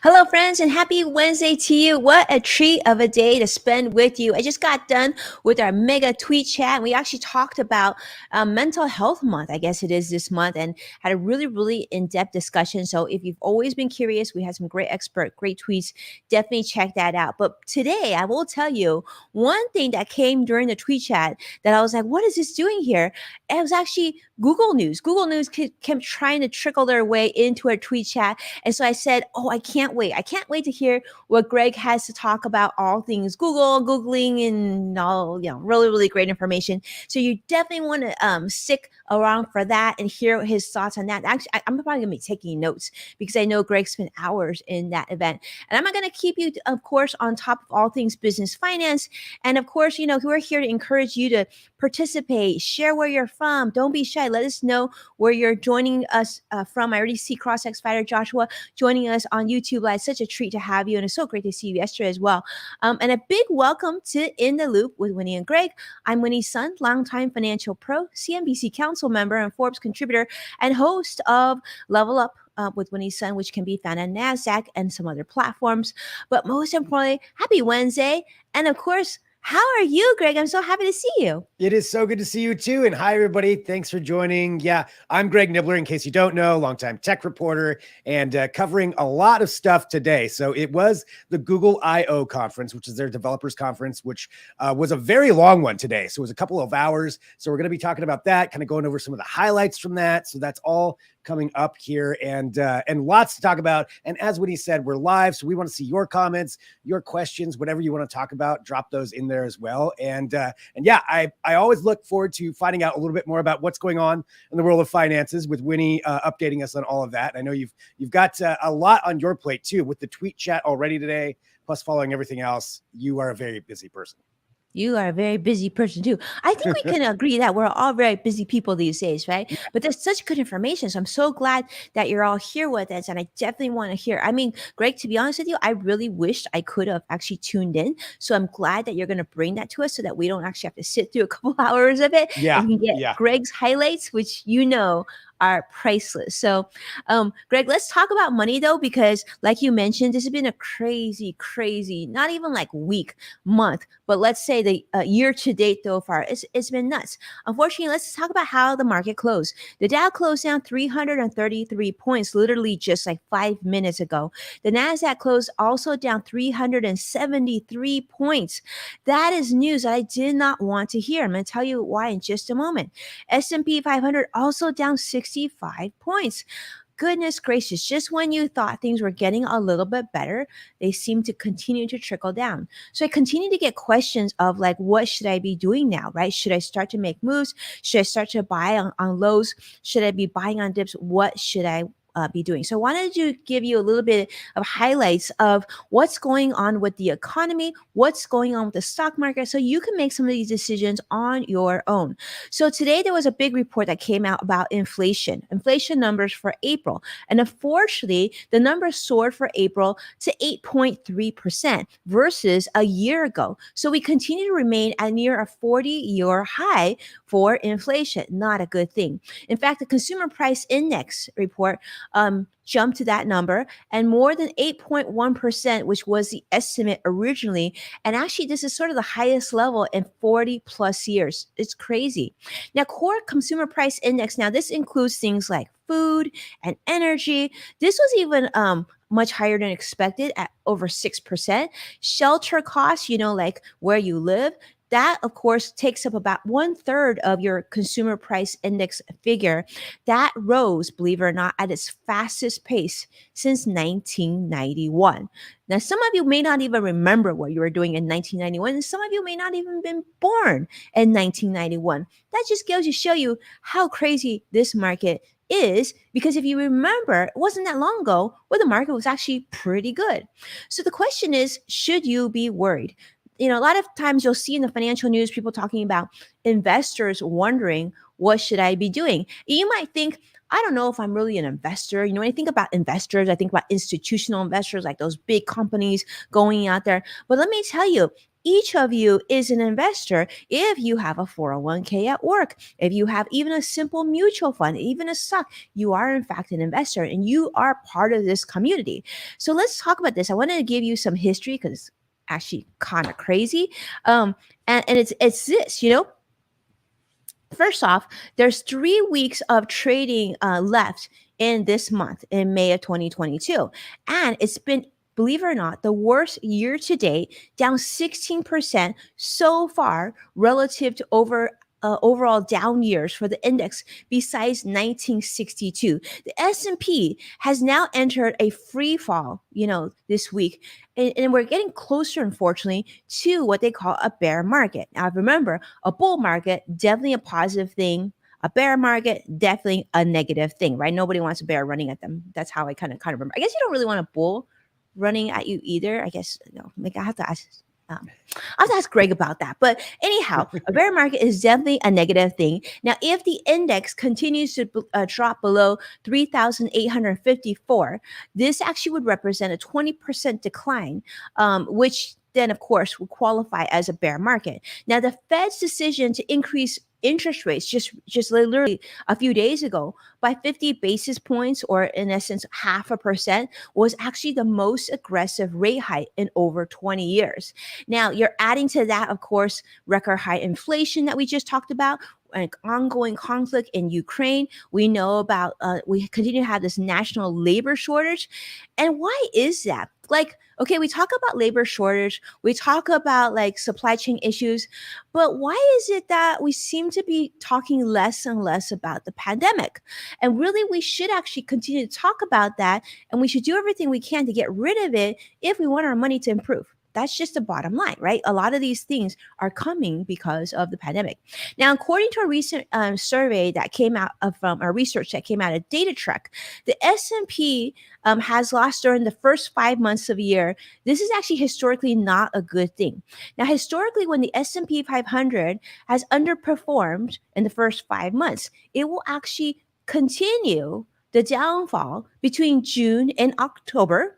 Hello, friends, and happy Wednesday to you. What a treat of a day to spend with you. I just got done with our mega tweet chat, and we actually talked about Mental Health Month, I guess it is this month, and had a really in-depth discussion. So if you've always been curious, we had some great great tweets. Definitely check that out. But today, I will tell you one thing that came during the tweet chat that I was like, what is this doing here? And it was actually Google News. Google News kept trying to trickle their way into our tweet chat. And so I said, oh, I can't wait. I can't wait to hear what Greg has to talk about all things Googling and all, really great information. So you definitely want to stick around for that and hear his thoughts on that. Actually, I'm probably going to be taking notes because I know Greg spent hours in that event. And I'm going to keep you, of course, on top of all things business finance. And of course, we're here to encourage you to participate, share where you're from. Don't be shy. Let us know where you're joining us from. I already see CrossX Fighter Joshua joining us on YouTube Live. Such a treat to have you, and it's so great to see you yesterday as well. And a big welcome to In the Loop with Winnie and Greg. I'm Winnie's son, longtime financial pro, CNBC council member, and Forbes contributor, and host of Level Up with Winnie's son, which can be found on NASDAQ and some other platforms. But most importantly, happy Wednesday. And of course, how are you, Greg? I'm so happy to see you. It is so good to see you too. And hi, everybody. Thanks for joining. Yeah, I'm Greg Nibbler, in case you don't know, longtime tech reporter, and covering a lot of stuff today. So it was the Google I/O conference, which is their developers conference, which was a very long one today. So it was a couple of hours. So we're going to be talking about that, kind of going over some of the highlights from that. So that's all coming up here, and lots to talk about. And as Winnie said, we're live, so we want to see your comments, your questions, whatever you want to talk about. Drop those in there as well. And yeah, I always look forward to finding out a little bit more about what's going on in the world of finances with Winnie updating us on all of that. I know you've got a lot on your plate too, with the tweet chat already today, plus following everything else. You are a very busy person. You are a very busy person too. I think we can agree that we're all very busy people these days, right? But there's such good information. So I'm so glad that you're all here with us. And I definitely want to hear. I mean, Greg, to be honest with you, I really wished I could have actually tuned in. So I'm glad that you're going to bring that to us so that we don't actually have to sit through a couple hours of it. Yeah. And we can get Greg's highlights, which are priceless. So, Greg, let's talk about money though, because like you mentioned, this has been a crazy, not even like week, month, but let's say the year to date so far, it's been nuts. Unfortunately, let's talk about how the market closed. The Dow closed down 333 points, literally just like 5 minutes ago. The NASDAQ closed also down 373 points. That is news that I did not want to hear. I'm going to tell you why in just a moment. S&P 500 also down 65 points. Goodness gracious, just when you thought things were getting a little bit better, they seem to continue to trickle down. So I continue to get questions of like, what should I be doing now, right? Should I start to make moves? Should I start to buy on lows? Should I be buying on dips? What should I be doing? So I wanted to give you a little bit of highlights of what's going on with the economy, what's going on with the stock market, so you can make some of these decisions on your own. So today there was a big report that came out about inflation numbers for April. And unfortunately, the numbers soared for April to 8.3% versus a year ago. So we continue to remain at near a 40-year high for inflation. Not a good thing. In fact, the Consumer Price Index report jumped to that number, and more than 8.1%, which was the estimate originally. And actually, this is sort of the highest level in 40 plus years. It's crazy. Now, core consumer price index, now this includes things like food and energy. This was even much higher than expected at over 6%. Shelter costs, like where you live, that, of course, takes up about 1/3 of your consumer price index figure. That rose, believe it or not, at its fastest pace since 1991. Now, some of you may not even remember what you were doing in 1991, and some of you may not even been born in 1991. That just goes to show you how crazy this market is, because if you remember, it wasn't that long ago where the market was actually pretty good. So the question is, should you be worried? a lot of times you'll see in the financial news people talking about investors wondering, what should I be doing? You might think, I don't know if I'm really an investor. When I think about investors, I think about institutional investors, like those big companies going out there. But let me tell you, each of you is an investor if you have a 401k at work, if you have even a simple mutual fund, even a stock, you are in fact an investor and you are part of this community. So let's talk about this. I wanted to give you some history because it's actually kind of crazy. And it's this, first off, there's 3 weeks of trading left in this month in May of 2022. And it's been, believe it or not, the worst year to date, down 16% so far relative to overall down years for the index besides 1962. The S&P has now entered a free fall, this week. And we're getting closer, unfortunately, to what they call a bear market. Now, remember, a bull market, definitely a positive thing. A bear market, definitely a negative thing, right? Nobody wants a bear running at them. That's how I kind of remember. I guess you don't really want a bull running at you either. I guess, like I have to ask. I'll have to ask Greg about that. But anyhow, a bear market is definitely a negative thing. Now, if the index continues to drop below 3,854, this actually would represent a 20% decline, which then, of course, would qualify as a bear market. Now, the Fed's decision to increase interest rates just literally a few days ago by 50 basis points, or in essence 0.5%, was actually the most aggressive rate hike in over 20 years. Now, you're adding to that, of course, record high inflation that we just talked about, an ongoing conflict in Ukraine. We know about, we continue to have this national labor shortage. And why is that? Like, okay, we talk about labor shortage, we talk about like supply chain issues, but why is it that we seem to be talking less and less about the pandemic? And really, we should actually continue to talk about that, and we should do everything we can to get rid of it if we want our money to improve. That's just the bottom line, right? A lot of these things are coming because of the pandemic. Now, according to a recent survey that came out from our research that came out of DataTrek, the S&P has lost during the first 5 months of the year. This is actually historically not a good thing. Now, historically, when the S&P 500 has underperformed in the first 5 months, it will actually continue the downfall between June and October.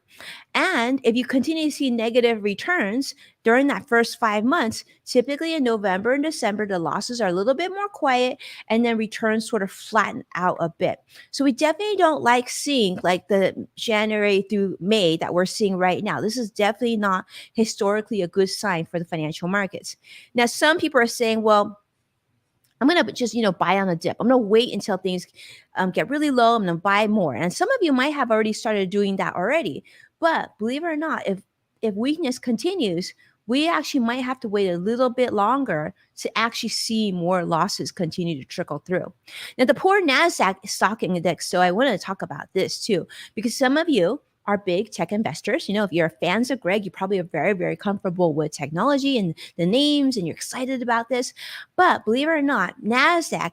And if you continue to see negative returns during that first 5 months, typically in November and December, the losses are a little bit more quiet and then returns sort of flatten out a bit. So we definitely don't like seeing like the January through May that we're seeing right now. This is definitely not historically a good sign for the financial markets. Now, some people are saying, well, I'm going to just, buy on a dip. I'm going to wait until things get really low. I'm going to buy more. And some of you might have already started doing that already. But believe it or not, if weakness continues, we actually might have to wait a little bit longer to actually see more losses continue to trickle through. Now, the Poor NASDAQ stock index, so I want to talk about this too, because some of you are big tech investors. If you're fans of Greg, you probably are very, very comfortable with technology and the names, and you're excited about this. But believe it or not, NASDAQ,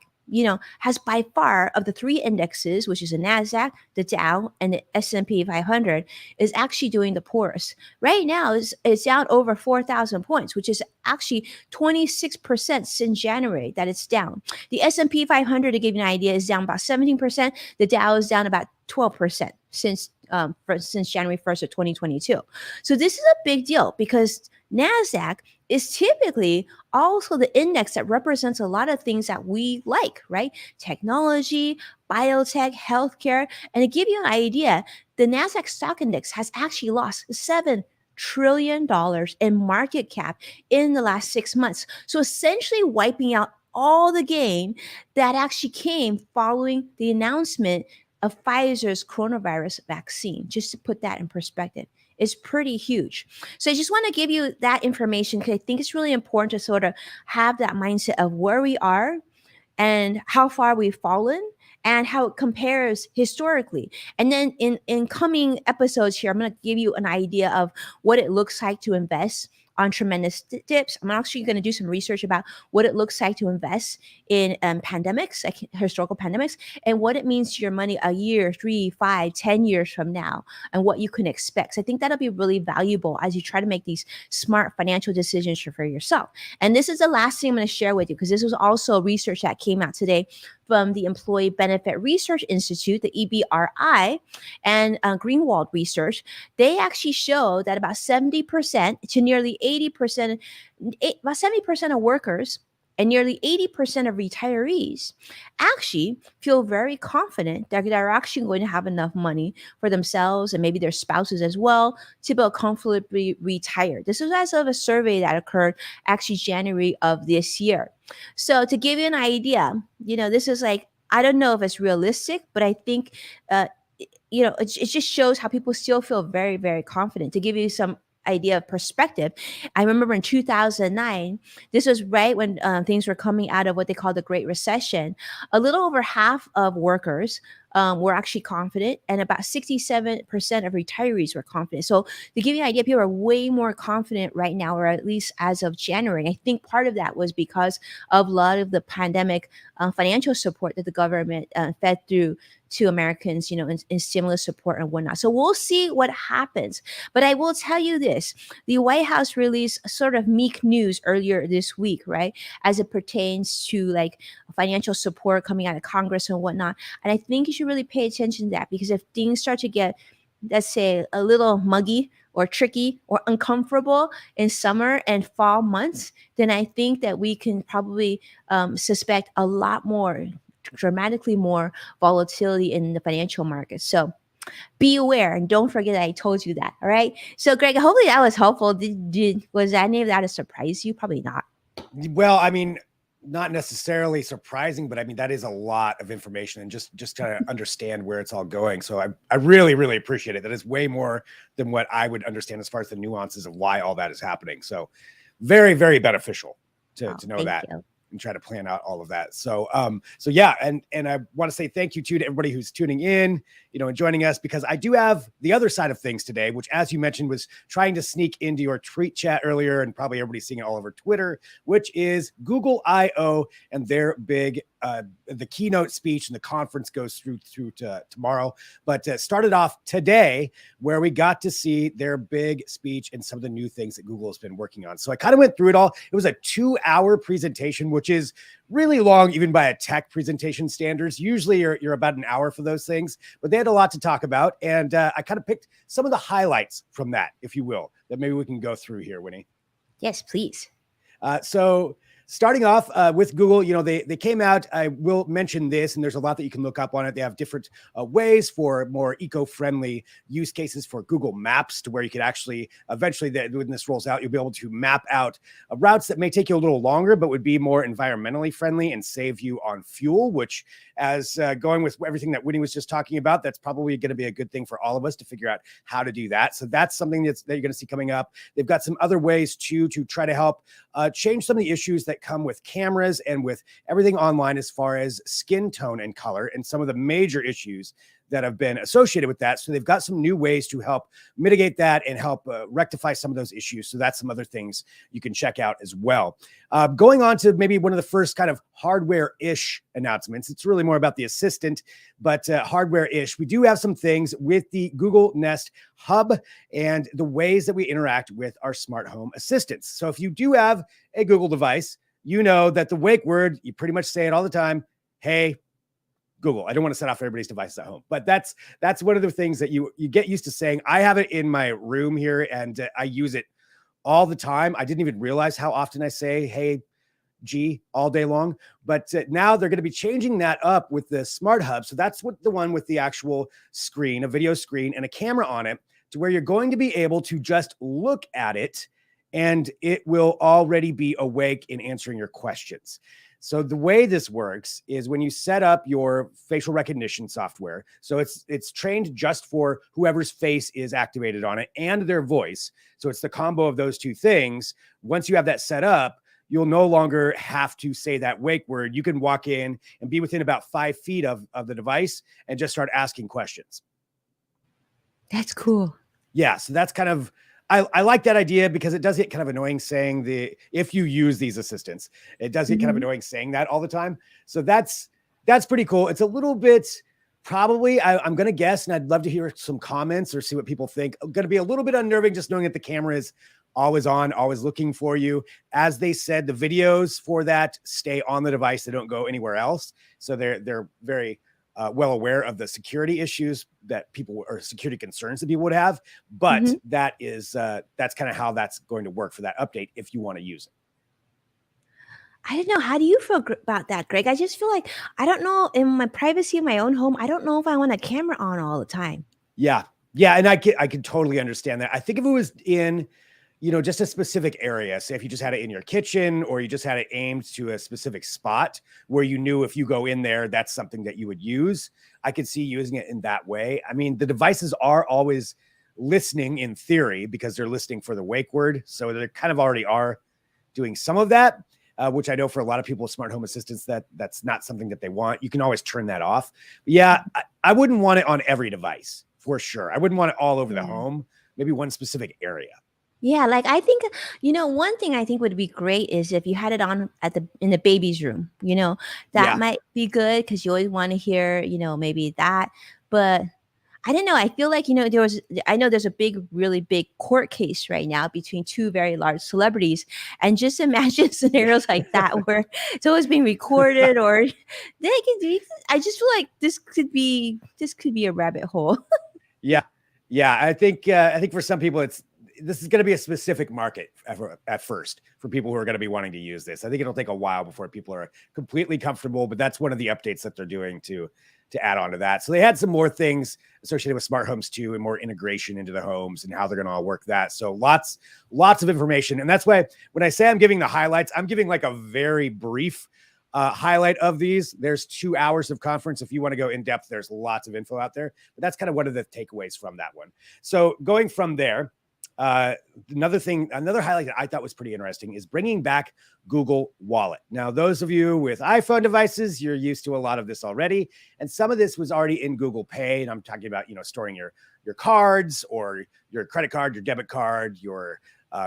has by far of the three indexes, which is the NASDAQ, the Dow, and the S&P 500, is actually doing the poorest. Right now, it's down over 4,000 points, which is actually 26% since January that it's down. The S&P 500, to give you an idea, is down about 17%. The Dow is down about 12% since January 1st of 2022. So this is a big deal because NASDAQ is typically also the index that represents a lot of things that we like, right? Technology, biotech, healthcare. And to give you an idea, the NASDAQ stock index has actually lost $7 trillion in market cap in the last 6 months. So essentially wiping out all the gain that actually came following the announcement of Pfizer's coronavirus vaccine, just to put that in perspective. Is pretty huge. So I just want to give you that information because I think it's really important to sort of have that mindset of where we are and how far we've fallen and how it compares historically. And then in coming episodes here, I'm going to give you an idea of what it looks like to invest on tremendous dips. I'm actually going to do some research about what it looks like to invest in pandemics, like historical pandemics, and what it means to your money a year, 3, 5, 10 years from now, and what you can expect. So I think that'll be really valuable as you try to make these smart financial decisions for yourself. And this is the last thing I'm going to share with you, because this was also research that came out today from the Employee Benefit Research Institute, the EBRI, and Greenwald Research. They actually show that about 70% to nearly 80%, about 70% of workers and nearly 80% of retirees actually feel very confident that they're actually going to have enough money for themselves and maybe their spouses as well to be comfortably retired. This is as of a survey that occurred actually January of this year. So to give you an idea, this is like, I don't know if it's realistic, but I think, it just shows how people still feel very, very confident. To give you some idea of perspective, I remember in 2009, this was right when things were coming out of what they call the Great Recession. A little over half of workers were actually confident, and about 67% of retirees were confident. So to give you an idea, people are way more confident right now, or at least as of January. And I think part of that was because of a lot of the pandemic financial support that the government fed through to Americans, in stimulus support and whatnot. So we'll see what happens. But I will tell you this, the White House released sort of meek news earlier this week, right? As it pertains to like financial support coming out of Congress and whatnot. And I think you should really pay attention to that, because if things start to get, let's say, a little muggy or tricky or uncomfortable in summer and fall months, then I think that we can probably suspect a lot more, dramatically more volatility in the financial markets. So be aware, and don't forget that I told you that. All right. So Greg, hopefully that was helpful. Was any of that a surprise to you? Probably not. Well, I mean, not necessarily surprising, but I mean, that is a lot of information, and just to understand where it's all going. So I really, really appreciate it. That is way more than what I would understand as far as the nuances of why all that is happening. So very, very beneficial to know that. You. And try to plan out all of that. So yeah, and I want to say thank you to everybody who's tuning in, and joining us, because I do have the other side of things today, which, as you mentioned, was trying to sneak into your tweet chat earlier, and probably everybody's seeing it all over Twitter, which is Google I/O and their big the keynote speech, and the conference goes through to tomorrow, but started off today where we got to see their big speech and some of the new things that Google has been working on. So I kind of went through it all. It was a 2-hour presentation, which is really long, even by a tech presentation standards. Usually you're about an hour for those things, but they had a lot to talk about. And I kind of picked some of the highlights from that, if you will, that maybe we can go through here, Winnie. Yes, please. So starting off with Google, they came out. I will mention this, and there's a lot that you can look up on it. They have different ways for more eco-friendly use cases for Google Maps, to where you could actually eventually, when this rolls out, you'll be able to map out routes that may take you a little longer, but would be more environmentally friendly and save you on fuel, which, as going with everything that Winnie was just talking about, that's probably going to be a good thing for all of us to figure out how to do that. So that's something that you're going to see coming up. They've got some other ways to try to help change some of the issues that come with cameras and with everything online, as far as skin tone and color, and some of the major issues that have been associated with that. So they've got some new ways to help mitigate that and help rectify some of those issues. So that's some other things you can check out as well. Going on to maybe one of the first kind of hardware-ish announcements. It's really more about the assistant, but hardware-ish. We do have some things with the Google Nest Hub and the ways that we interact with our smart home assistants. So if you do have a Google device, you know that the wake word, you pretty much say it all the time, hey, Google. I don't want to set off everybody's devices at home, but that's one of the things that you get used to saying. I have it in my room here, and I use it all the time. I didn't even realize how often I say, hey, G, all day long. But now they're going to be changing that up with the Smart Hub. So that's what the one with the actual screen, a video screen and a camera on it, to where you're going to be able to just look at it, and it will already be awake in answering your questions. So the way this works is when you set up your facial recognition software, so it's trained just for whoever's face is activated on it and their voice. So it's the combo of those two things. Once you have that set up, you'll no longer have to say that wake word. You can walk in and be within about 5 feet of the device and just start asking questions. That's cool. Yeah, so that's kind of I like that idea because it does get kind of annoying saying if you use these assistants, it does get kind of Mhm. annoying saying that all the time. So that's pretty cool. It's a little bit probably I'm going to guess, and I'd love to hear some comments or see what people think. Going to be a little bit unnerving just knowing that the camera is always on, always looking for you. As they said, the videos for that stay on the device; they don't go anywhere else. So they're very well aware of the security issues that people or security concerns that people would have. But Mhm. that's kind of how that's going to work for that update if you want to use it. I don't know. How do you feel about that, Greg? I just feel like I don't know in my privacy of my own home. I don't know if I want a camera on all the time. Yeah. Yeah. And I can totally understand that. I think if it was in, just a specific area, say if you just had it in your kitchen or you just had it aimed to a specific spot where you knew if you go in there, that's something that you would use. I could see using it in that way. I mean, the devices are always listening in theory because they're listening for the wake word. So they kind of already are doing some of that. Which I know for a lot of people with smart home assistants, that's not something that they want. You can always turn that off. But yeah, I wouldn't want it on every device for sure. I wouldn't want it all over the Yeah. home, maybe one specific area. Yeah, like I think one thing I think would be great is if you had it on in the baby's room. That Yeah. might be good because you always want to hear, maybe that. But I don't know. I feel like, I know there's a really big court case right now between two very large celebrities. And just imagine Yeah. scenarios like that where it's always being recorded or I just feel like this could be a rabbit hole. Yeah. Yeah. I think for some people, this is going to be a specific market at first for people who are going to be wanting to use this. I think it'll take a while before people are completely comfortable, but that's one of the updates that they're doing to add on to that. So they had some more things associated with smart homes too, and more integration into the homes and how they're going to all work that. So lots of information. And that's why when I say I'm giving the highlights, I'm giving like a very brief highlight of these. There's 2 hours of conference. If you want to go in depth, there's lots of info out there, but that's kind of one of the takeaways from that one. So going from there, another highlight that I thought was pretty interesting is bringing back Google Wallet. Now, those of you with iPhone devices, you're used to a lot of this already. And some of this was already in Google Pay. And I'm talking about, storing your cards or your credit card, your debit card, your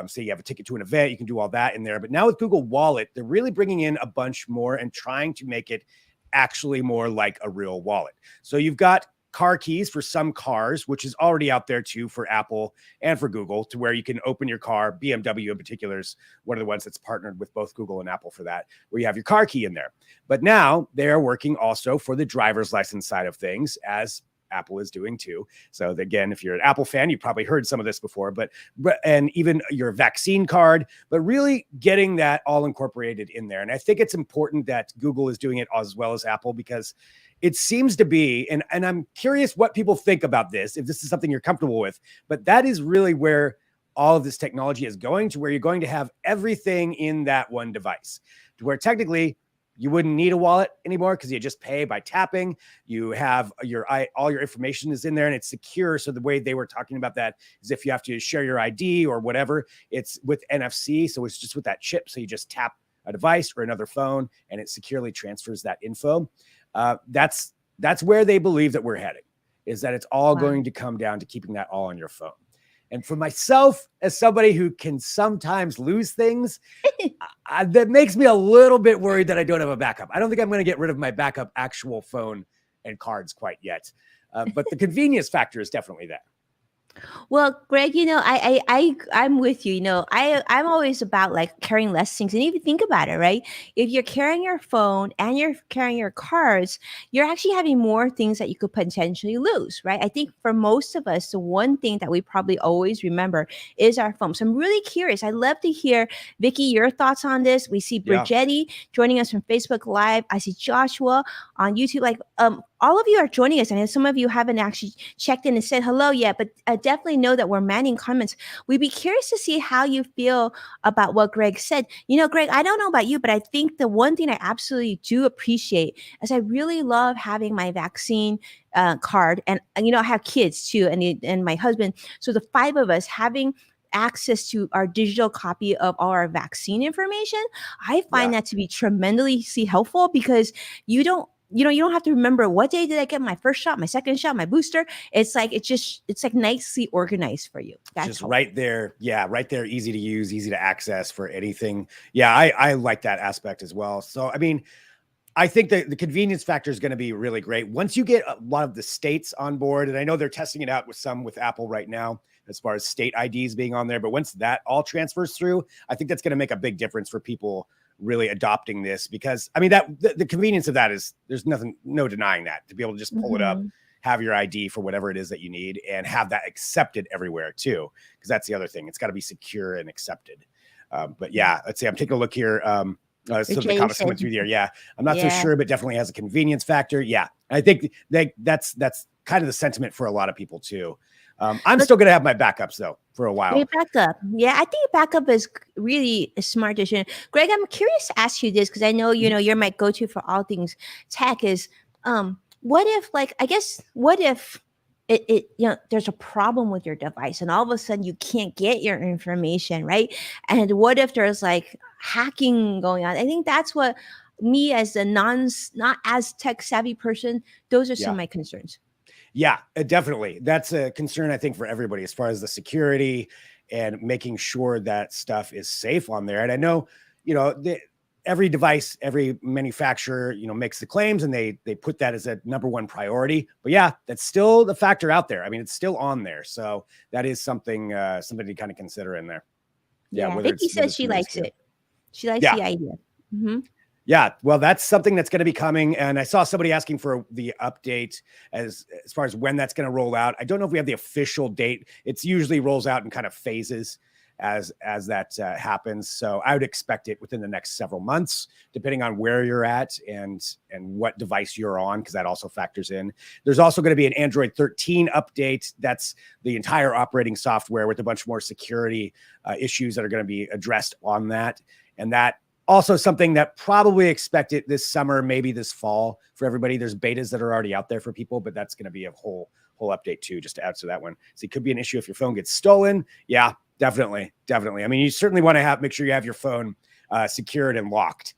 say you have a ticket to an event, you can do all that in there. But now with Google Wallet, they're really bringing in a bunch more and trying to make it actually more like a real wallet. So you've got car keys for some cars, which is already out there too for Apple and for Google, to where you can open your car. BMW in particular is one of the ones that's partnered with both Google and Apple for that, where you have your car key in there. But now they are working also for the driver's license side of things, as Apple is doing too. So again, if you're an Apple fan, you've probably heard some of this before, but and even your vaccine card, but really getting that all incorporated in there. And I think it's important that Google is doing it as well as Apple, because it seems to be, and I'm curious what people think about this, if this is something you're comfortable with, but that is really where all of this technology is going, to where you're going to have everything in that one device, to where technically you wouldn't need a wallet anymore because you just pay by tapping. You have all your information is in there and it's secure. So the way they were talking about that is if you have to share your ID or whatever, it's with NFC. So it's just with that chip. So you just tap a device or another phone and it securely transfers that info. That's where they believe that we're heading, is that it's all going to come down to keeping that all on your phone. And for myself, as somebody who can sometimes lose things, that makes me a little bit worried that I don't have a backup. I don't think I'm going to get rid of my backup actual phone and cards quite yet. But the convenience factor is definitely there. Well, Greg, I'm with you. I'm always about like carrying less things. And if you think about it, right? If you're carrying your phone and you're carrying your cards, you're actually having more things that you could potentially lose, right? I think for most of us, the one thing that we probably always remember is our phone. So I'm really curious. I'd love to hear, Vicky, your thoughts on this. We see Yeah. Brigetti joining us from Facebook Live. I see Joshua on YouTube. Like, all of you are joining us, and some of you haven't actually checked in and said hello yet, but definitely know that we're manning comments. We'd be curious to see how you feel about what Greg said. Greg, I don't know about you, but I think the one thing I absolutely do appreciate is I really love having my vaccine card, and I have kids too, and my husband. So the 5 of us having access to our digital copy of all our vaccine information, I find that to be tremendously helpful, because you don't you don't have to remember what day did I get my first shot, my second shot, my booster. It's like it's like nicely organized for you. That's Just helpful. right there. Yeah, right there. Easy to use, easy to access for anything. Yeah, I like that aspect as well. So, I mean, I think that the convenience factor is going to be really great once you get a lot of the states on board. And I know they're testing it out with Apple right now, as far as state IDs being on there. But once that all transfers through, I think that's going to make a big difference for people really adopting this, because I mean, the convenience of that is, there's no denying that, to be able to just pull it up, have your ID for whatever it is that you need, and have that accepted everywhere too. Because that's the other thing. It's got to be secure and accepted. But yeah, let's see. I'm taking a look here. Some of the comments coming through there. Yeah, I'm not so sure, but definitely has a convenience factor. Yeah, I think that's kind of the sentiment for a lot of people too. I'm still going to have my backups though for a while. Your backup, yeah, I think backup is really a smart decision. Greg, I'm curious to ask you this because I know you're my go-to for all things tech. Is what if, like, I guess, what if it there's a problem with your device and all of a sudden you can't get your information, right? And what if there's like hacking going on? I think that's what me, as a not as tech savvy person, those are some of my concerns. Yeah, definitely. That's a concern, I think, for everybody, as far as the security and making sure that stuff is safe on there. And I know, every device, every manufacturer, makes the claims, and they put that as a number one priority. But yeah, that's still the factor out there. I mean, it's still on there. So that is something, somebody to kind of consider in there. Yeah, Vicky says she likes it. She likes the idea. Yeah, well, that's something that's going to be coming. And I saw somebody asking for the update as far as when that's going to roll out. I don't know if we have the official date. It's usually rolls out in kind of phases as that happens. So I would expect it within the next several months, depending on where you're at and what device you're on, because that also factors in. There's also going to be an Android 13 update. That's the entire operating software with a bunch more security issues that are going to be addressed on that. And that also something that probably expected this summer, maybe this fall for everybody. There's betas that are already out there for people, but that's going to be a whole update too, just to add to that one. So it could be an issue if your phone gets stolen. Yeah, definitely. I mean, you certainly want to make sure you have your phone secured and locked,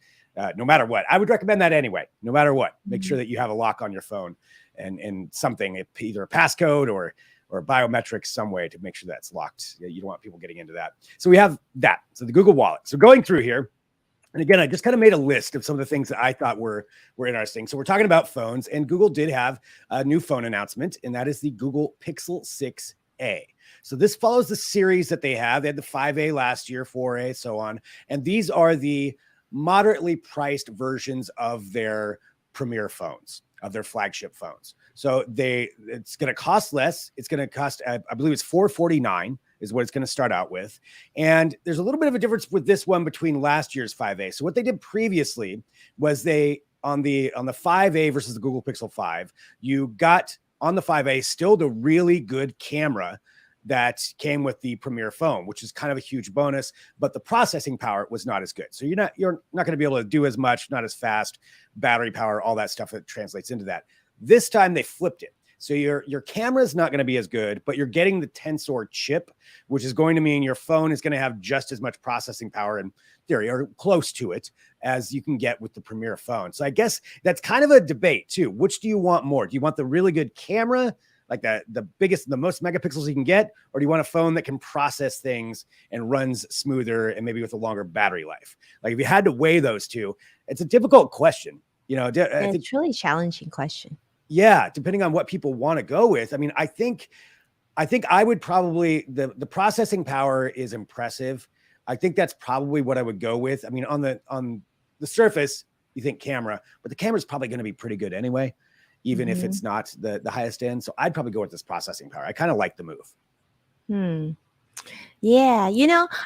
no matter what. I would recommend that anyway, no matter what. Make sure that you have a lock on your phone and something, either a passcode or biometrics, some way to make sure that's locked. You don't want people getting into that. So we have that. So the Google Wallet. So going through here, and again, I just kind of made a list of some of the things that I thought were interesting. So we're talking about phones, and Google did have a new phone announcement, and that is the Google Pixel 6a. So this follows the series that they have. They had the 5a last year, 4a, so on. And these are the moderately priced versions of their premier phones, of their flagship phones. So it's going to cost less. It's going to cost, I believe it's $449 is what it's going to start out with. And there's a little bit of a difference with this one between last year's 5a. So what they did previously was on the 5a versus the Google Pixel 5, you got on the 5a still the really good camera that came with the premier phone, which is kind of a huge bonus, but the processing power was not as good. So you're not going to be able to do as much, not as fast, battery power, all that stuff that translates into that. This time they flipped it. So your camera is not going to be as good, but you're getting the Tensor chip, which is going to mean your phone is going to have just as much processing power in theory, or close to it, as you can get with the Premier phone. So I guess that's kind of a debate too. Which do you want more? Do you want the really good camera, like the biggest, the most megapixels you can get, or do you want a phone that can process things and runs smoother and maybe with a longer battery life? Like, if you had to weigh those two, it's a difficult question. I think it's really challenging question. Yeah, depending on what people want to go with. I mean, I think I would probably, the processing power is impressive. I think that's probably what I would go with. I mean, on the surface, you think camera, but the camera is probably going to be pretty good anyway, even if it's not the highest end. So I'd probably go with this processing power. I kind of like the move. Yeah,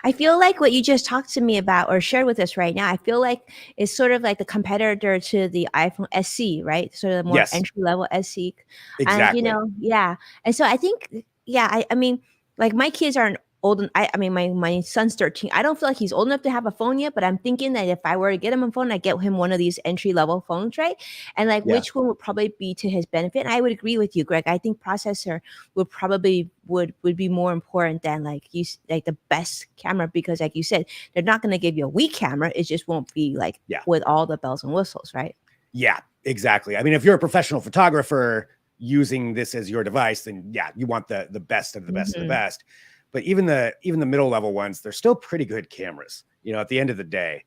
I feel like what you just talked to me about or shared with us right now, I feel like it's sort of like the competitor to the iPhone SE, right? Sort of the more entry level SE. Exactly. And, and so I think, I mean, like, my kids aren't old. I mean, my son's 13. I don't feel like he's old enough to have a phone yet, but I'm thinking that if I were to get him a phone, I'd get him one of these entry level phones, right? And like, which one would probably be to his benefit? And I would agree with you, Greg. I think processor would probably would be more important than like the best camera, because like you said, they're not going to give you a weak camera. It just won't be like with all the bells and whistles, right? Yeah, Exactly. I mean, if you're a professional photographer using this as your device, then yeah, you want the best of the best of the best. But even the middle level ones, they're still pretty good cameras, at the end of the day.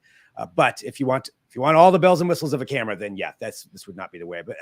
But if you want all the bells and whistles of a camera, then yeah, this would not be the way. But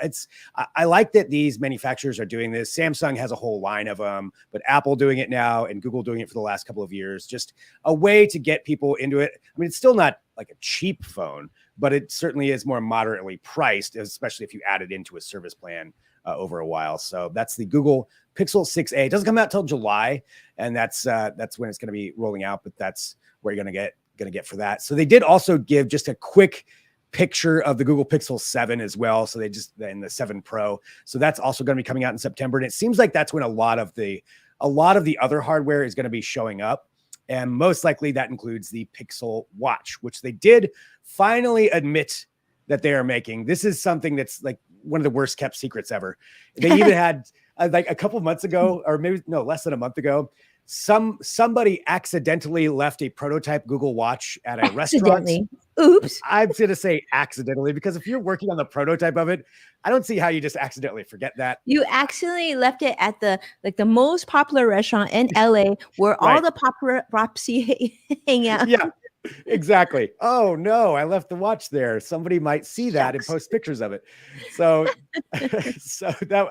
I like that these manufacturers are doing this. Samsung has a whole line of them, but Apple doing it now and Google doing it for the last couple of years, just a way to get people into it. I mean, it's still not like a cheap phone, but it certainly is more moderately priced, especially if you add it into a service plan over a while. So that's the Google Pixel 6a. It doesn't come out till July, and that's when it's going to be rolling out. But that's where you're going to get for that. So they did also give just a quick picture of the Google Pixel 7 as well. So in the 7 Pro. So that's also going to be coming out in September. And it seems like that's when a lot of the other hardware is going to be showing up. And most likely that includes the Pixel Watch, which they did finally admit that they are making. This is something that's like one of the worst kept secrets ever. They even had like a couple of months ago, or maybe no, less than a month ago, somebody accidentally left a prototype Google Watch at a restaurant. Oops. I'm going to say accidentally, because if you're working on the prototype of it, I don't see how you just accidentally forget that. You accidentally left it at the most popular restaurant in LA where Right. all the paparazzi hang out. Yeah, exactly. Oh no, I left the watch there. Somebody might see that and post pictures of it. So, that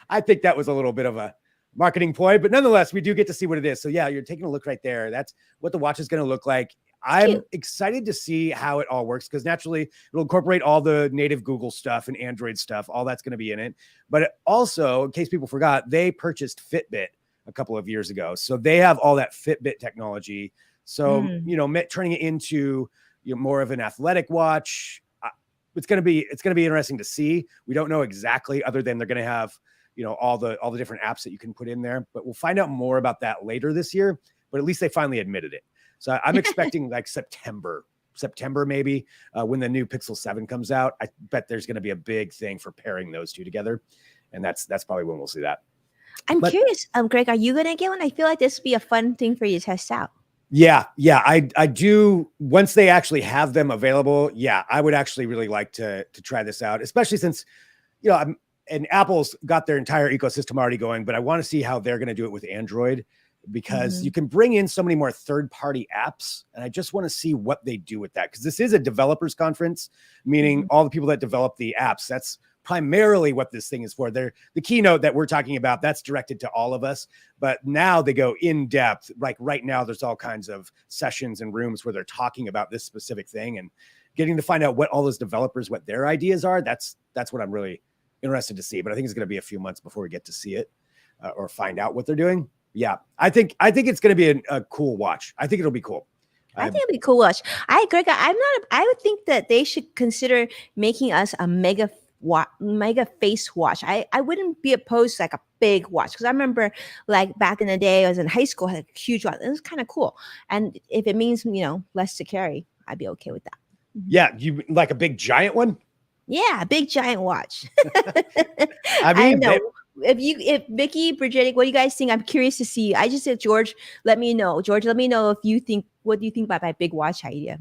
I think that was a little bit of a marketing ploy, but nonetheless, we do get to see what it is. So yeah, you're taking a look right there. That's what the watch is going to look like. I'm excited to see how it all works, because naturally it'll incorporate all the native Google stuff and Android stuff. All that's going to be in it. But also, in case people forgot, they purchased Fitbit a couple of years ago. So they have all that Fitbit technology. So, turning it into more of an athletic watch, it's going to be interesting to see. We don't know exactly, other than they're going to have, all the different apps that you can put in there, but we'll find out more about that later this year. But at least they finally admitted it. So I'm expecting like September maybe, when the new Pixel 7 comes out. I bet there's going to be a big thing for pairing those two together, and that's probably when we'll see that. I'm curious, Greg, are you going to get one? I feel like this would be a fun thing for you to test out. Yeah, I do. Once they actually have them available, yeah, I would actually really like to try this out, especially since, and Apple's got their entire ecosystem already going, but I want to see how they're going to do it with Android, because you can bring in so many more third-party apps, and I just want to see what they do with that, because this is a developers conference, meaning all the people that develop the apps. That's primarily what this thing is for. The keynote that we're talking about, that's directed to all of us, but now they go in depth. Like right now, there's all kinds of sessions and rooms where they're talking about this specific thing, and getting to find out what all those developers, what their ideas are. That's what I'm really interested to see. But I think it's going to be a few months before we get to see it or find out what they're doing. Yeah, I think it's going to be a cool watch. I think it'll be cool. I think it'll be a cool watch. Greg, I would think that they should consider making us a mega face watch. I wouldn't be opposed to like a big watch, because I remember like back in the day I was in high school, I had a huge watch. It was kind of cool. And if it means, less to carry, I'd be okay with that. Yeah, you like a big giant one? Yeah, a big giant watch. I mean, if Vicky, Bridget, what do you guys think? I'm curious to see. I just said, George, let me know what do you think about my big watch idea?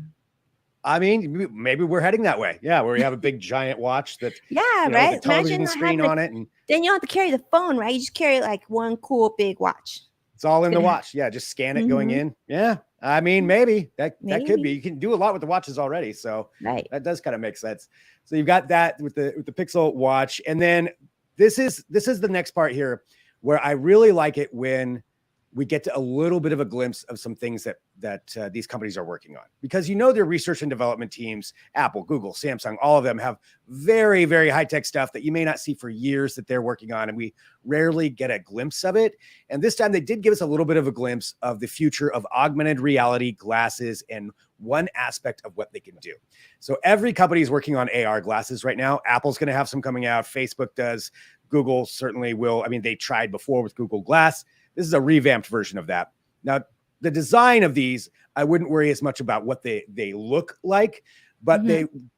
I mean, maybe we're heading that way. Yeah, where you have a big giant watch that, right? with a television screen on it, and then you don't have to carry the phone, right? You just carry like one cool big watch. It's all in the watch. Yeah, just scan it going in. Yeah, I mean, maybe that could be. You can do a lot with the watches already, so that does kind of make sense. So you've got that with the Pixel Watch, and then this is the next part here, where I really like it when we get to a little bit of a glimpse of some things that these companies are working on, because their research and development teams, Apple, Google, Samsung, all of them have very, very high-tech stuff that you may not see for years that they're working on, and we rarely get a glimpse of it. And this time they did give us a little bit of a glimpse of the future of augmented reality glasses and one aspect of what they can do. So every company is working on AR glasses right now. Apple's going to have some coming out. Facebook does. Google certainly will. I mean, they tried before with Google Glass. This is a revamped version of that. Now, the design of these, I wouldn't worry as much about what they look like, but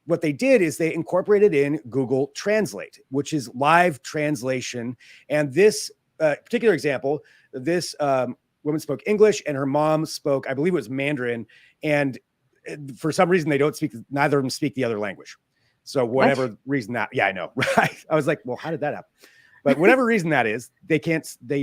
what they did is they incorporated in Google Translate, which is live translation. And this particular example, this woman spoke English and her mom spoke, I believe it was Mandarin. And for some reason, neither of them speak the other language. So What? whatever reason that, yeah, I know, right? I was like, well, how did that happen? But whatever reason that is, they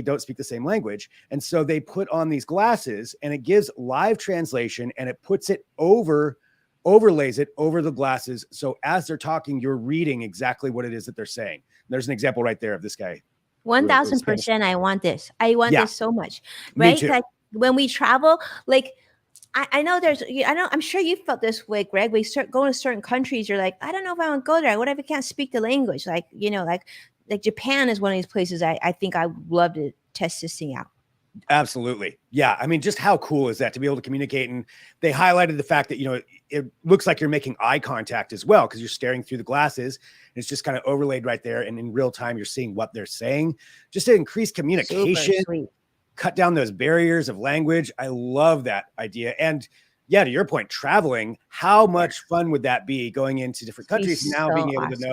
don't speak the same language. And so they put on these glasses and it gives live translation and it puts it overlays it over the glasses. So as they're talking, you're reading exactly what it is that they're saying. There's an example right there of this guy. 1000%. I want this. I want Yeah, this so much. me Right? too. Like when we travel, like I know I'm sure you felt this way, Greg. We start going to certain countries. You're like, I don't know if I want to go there. What if I can't speak the language? Like, like Japan is one of these places I think I would love to test this thing out. Absolutely. Yeah. I mean, just how cool is that to be able to communicate? And they highlighted the fact that, it looks like you're making eye contact as well because you're staring through the glasses. And it's just kind of overlaid right there. And in real time, you're seeing what they're saying just to increase communication, Super sweet. cut down those barriers of language. I love that idea. And yeah, to your point, traveling, how much fun would that be going into different countries and now So being able awesome. to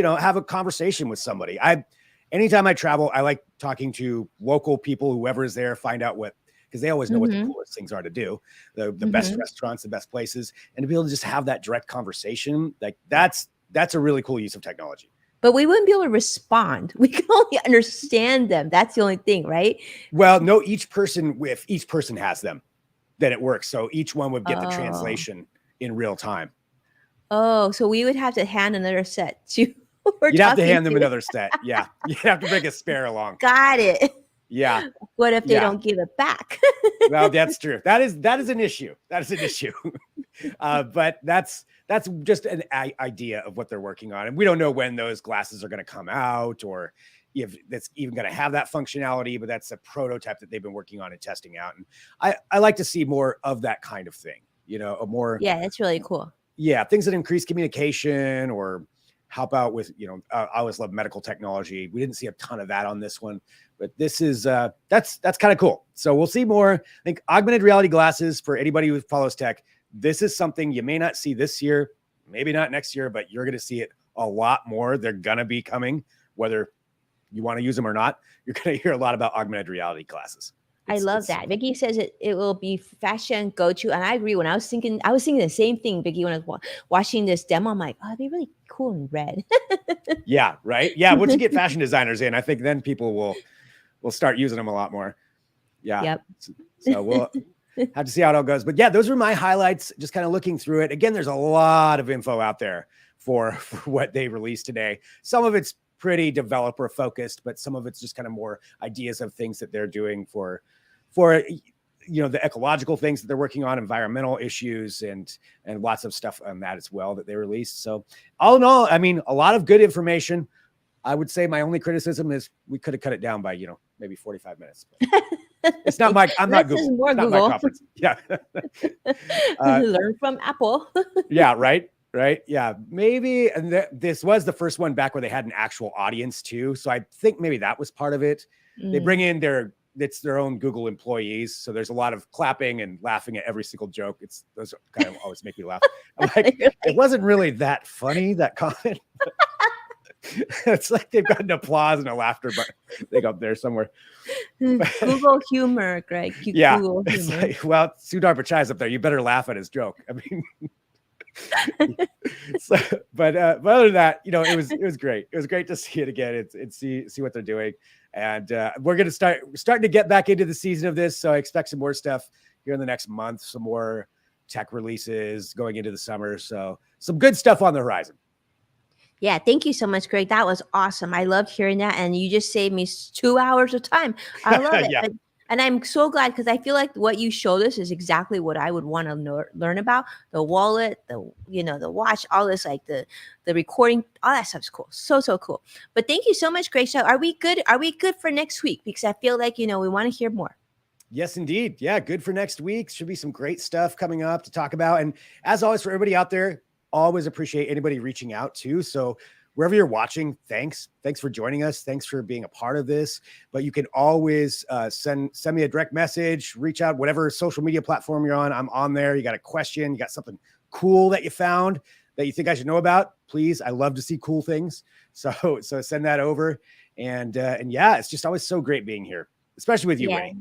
know, have a conversation with somebody. Anytime I travel, I like talking to local people, whoever is there, find out because they always know what the coolest things are to do, the best restaurants, the best places, and to be able to just have that direct conversation, like that's a really cool use of technology. But we wouldn't be able to respond. We can only understand them. That's the only thing, right? Well, no, each person has them, then it works. So each one would get the translation in real time. Oh, so we would have to hand another set to. You'd have to hand them another set. Yeah. You'd have to bring a spare along. Got it. Yeah. What if they don't give it back? Well, that's true. That is an issue. That is an issue. But that's just an idea of what they're working on. And we don't know when those glasses are going to come out or if that's even going to have that functionality, but that's a prototype that they've been working on and testing out. And I like to see more of that kind of thing, a more. Yeah, that's really cool. Yeah. Things that increase communication or help out with, I always love medical technology. We didn't see a ton of that on this one, but this is, that's kind of cool. So we'll see more. I think augmented reality glasses for anybody who follows tech. This is something you may not see this year, maybe not next year, but you're going to see it a lot more. They're going to be coming, whether you want to use them or not. You're going to hear a lot about augmented reality glasses. I love that. Vicky says it will be fashion go-to. And I agree. When I was thinking the same thing, Vicky, when I was watching this demo, I'm like, oh, it'd be really cool in red. Yeah. Right. Yeah. Once you get fashion designers in, I think then people will start using them a lot more. Yeah. Yep. So we'll have to see how it all goes. But yeah, those are my highlights, just kind of looking through it. Again, there's a lot of info out there for what they released today. Some of it's pretty developer focused, but some of it's just kind of more ideas of things that they're doing for the ecological things that they're working on, environmental issues and lots of stuff on that as well that they released. So all in all, I mean, a lot of good information. I would say my only criticism is we could have cut it down by, maybe 45 minutes. It's not I'm not Google. It's not my conference. Yeah. Learn from Apple. Yeah. Right. Yeah. Maybe. And this was the first one back where they had an actual audience too. So I think maybe that was part of it. They bring in it's their own Google employees. So there's a lot of clapping and laughing at every single joke. Those kind of always make me laugh. I'm like, it wasn't really that funny, that comment. It's like they've got an applause and a laughter button. They go up there somewhere. Google humor, Greg. Yeah. Google It's humor. like, well, Sudar Pichai's up there. You better laugh at his joke. I mean, but other than that, it was great. It was great to see it again and see what they're doing. And we're going to starting to get back into the season of this. So I expect some more stuff here in the next month, some more tech releases going into the summer. So some good stuff on the horizon. Yeah, thank you so much, Greg. That was awesome. I loved hearing that. And you just saved me 2 hours of time. I love it. Yeah. And I'm so glad because I feel like what you showed us is exactly what I would want to learn about. The wallet, the watch, all this, like the recording, all that stuff's cool. So cool. But thank you so much, Greg. So are we good? Are we good for next week? Because I feel like, we want to hear more. Yes, indeed. Yeah, good for next week. Should be some great stuff coming up to talk about. And as always, for everybody out there, always appreciate anybody reaching out too. So wherever you're watching, thanks for joining us. Thanks for being a part of this. But you can always send me a direct message, reach out, whatever social media platform you're on. I'm on there. You got a question, you got something cool that you found that you think I should know about, please. I love to see cool things. So send that over. And yeah, it's just always so great being here, especially with you, Winnie.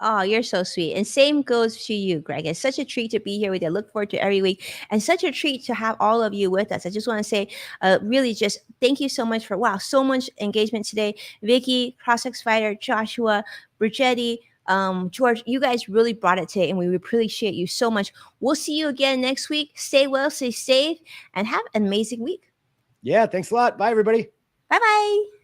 Oh, you're so sweet. And same goes to you, Greg. It's such a treat to be here with you. I look forward to every week and such a treat to have all of you with us. I just want to say, really just thank you so much for, wow, so much engagement today. Vicky, CrossX Fighter, Joshua, Brigetti, George, you guys really brought it today and we appreciate you so much. We'll see you again next week. Stay well, stay safe, and have an amazing week. Yeah, thanks a lot. Bye, everybody. Bye bye.